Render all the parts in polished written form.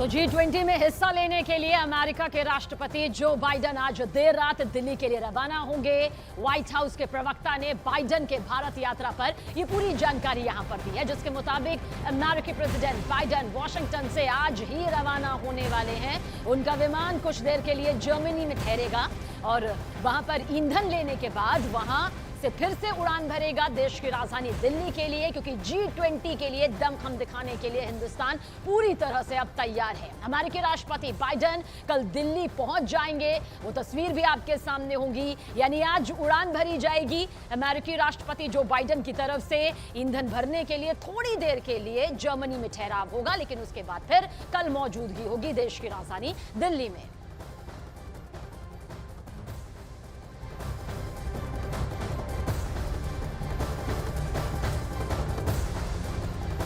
तो G20 में हिस्सा लेने के लिए अमेरिका के राष्ट्रपति जो बाइडेन आज देर रात दिल्ली के लिए रवाना होंगे। व्हाइट हाउस के प्रवक्ता ने बाइडेन के भारत यात्रा पर ये पूरी जानकारी यहां पर दी है, जिसके मुताबिक अमेरिकी प्रेसिडेंट बाइडेन वॉशिंगटन से आज ही रवाना होने वाले हैं। उनका विमान कुछ देर के लिए जर्मनी में ठहरेगा और वहां पर ईंधन लेने के बाद वहां से फिर से उड़ान भरेगा देश की राजधानी दिल्ली के लिए, क्योंकि G20 के लिए दमखम दिखाने के लिए हिंदुस्तान पूरी तरह से अब तैयार है। अमेरिकी राष्ट्रपति बाइडेन कल दिल्ली पहुंच जाएंगे, वो तस्वीर भी आपके सामने होगी। यानी आज उड़ान भरी जाएगी अमेरिकी राष्ट्रपति जो बाइडेन की तरफ से। ईंधन भरने के लिए थोड़ी देर के लिए जर्मनी में ठहराव होगा, लेकिन उसके बाद फिर कल मौजूदगी होगी देश की राजधानी दिल्ली में।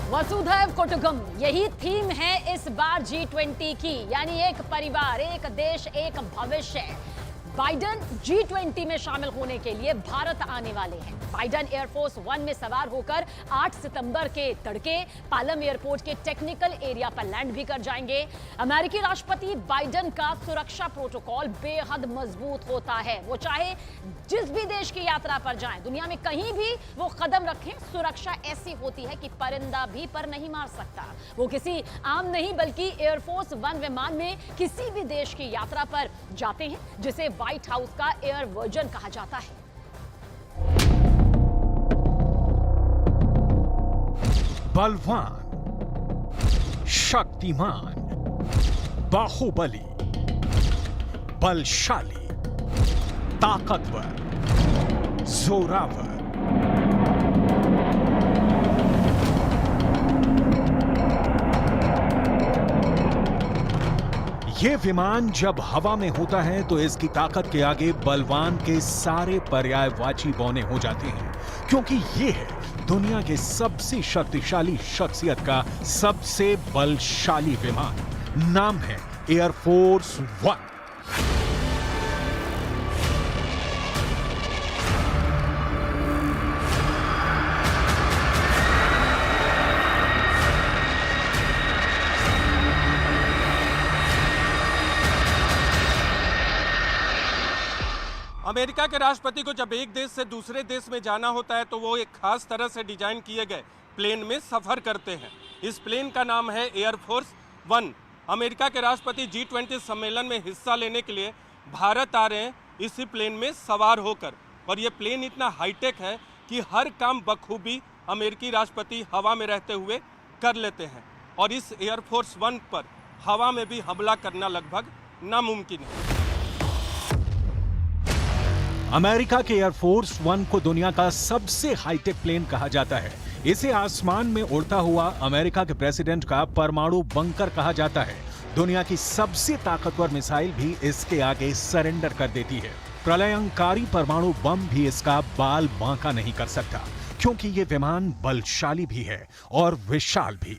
वसुधैव कुटुंबकम, यही थीम है इस बार G20 की, यानी एक परिवार, एक देश, एक भविष्य। बाइडेन G20 में शामिल होने के लिए भारत आने वाले हैं। बाइडेन एयरफोर्स 1 में सवार होकर 8 सितंबर के तड़के पालम एयरपोर्ट के टेक्निकल एरिया पर लैंड भी कर जाएंगे। अमेरिकी राष्ट्रपति बाइडेन का सुरक्षा प्रोटोकॉल बेहद मजबूत होता है। वो चाहे जिस भी देश की यात्रा पर जाएं, दुनिया में कहीं भी वो कदम रखें, सुरक्षा ऐसी होती है कि परिंदा भी पर नहीं मार सकता। वो किसी आम नहीं बल्कि एयरफोर्स 1 विमान में किसी भी देश की यात्रा पर जाते हैं, जिसे व्हाइट हाउस का एयर वर्जन कहा जाता है। बलवान, शक्तिमान, बाहुबली, बलशाली, ताकतवर, जोरावर। ये विमान जब हवा में होता है तो इसकी ताकत के आगे बलवान के सारे पर्यायवाची बौने हो जाते हैं, क्योंकि ये है दुनिया के सबसे शक्तिशाली शख्सियत का सबसे बलशाली विमान। नाम है एयरफोर्स 1। अमेरिका के राष्ट्रपति को जब एक देश से दूसरे देश में जाना होता है तो वो एक खास तरह से डिजाइन किए गए प्लेन में सफर करते हैं। इस प्लेन का नाम है एयरफोर्स 1। अमेरिका के राष्ट्रपति G20 सम्मेलन में हिस्सा लेने के लिए भारत आ रहे हैं इसी प्लेन में सवार होकर। और ये प्लेन इतना हाईटेक है कि हर काम बखूबी अमेरिकी राष्ट्रपति हवा में रहते हुए कर लेते हैं। और इस एयरफोर्स 1 पर हवा में भी हमला करना लगभग नामुमकिन है। अमेरिका के एयरफोर्स 1 को दुनिया का सबसे हाईटेक प्लेन कहा जाता है। इसे आसमान में उड़ता हुआ अमेरिका के प्रेसिडेंट का परमाणु बंकर कहा जाता है। दुनिया की सबसे ताकतवर मिसाइल भी इसके आगे सरेंडर कर देती है। प्रलयंकारी परमाणु बम भी इसका बाल बांका नहीं कर सकता, क्योंकि ये विमान बलशाली भी है और विशाल भी।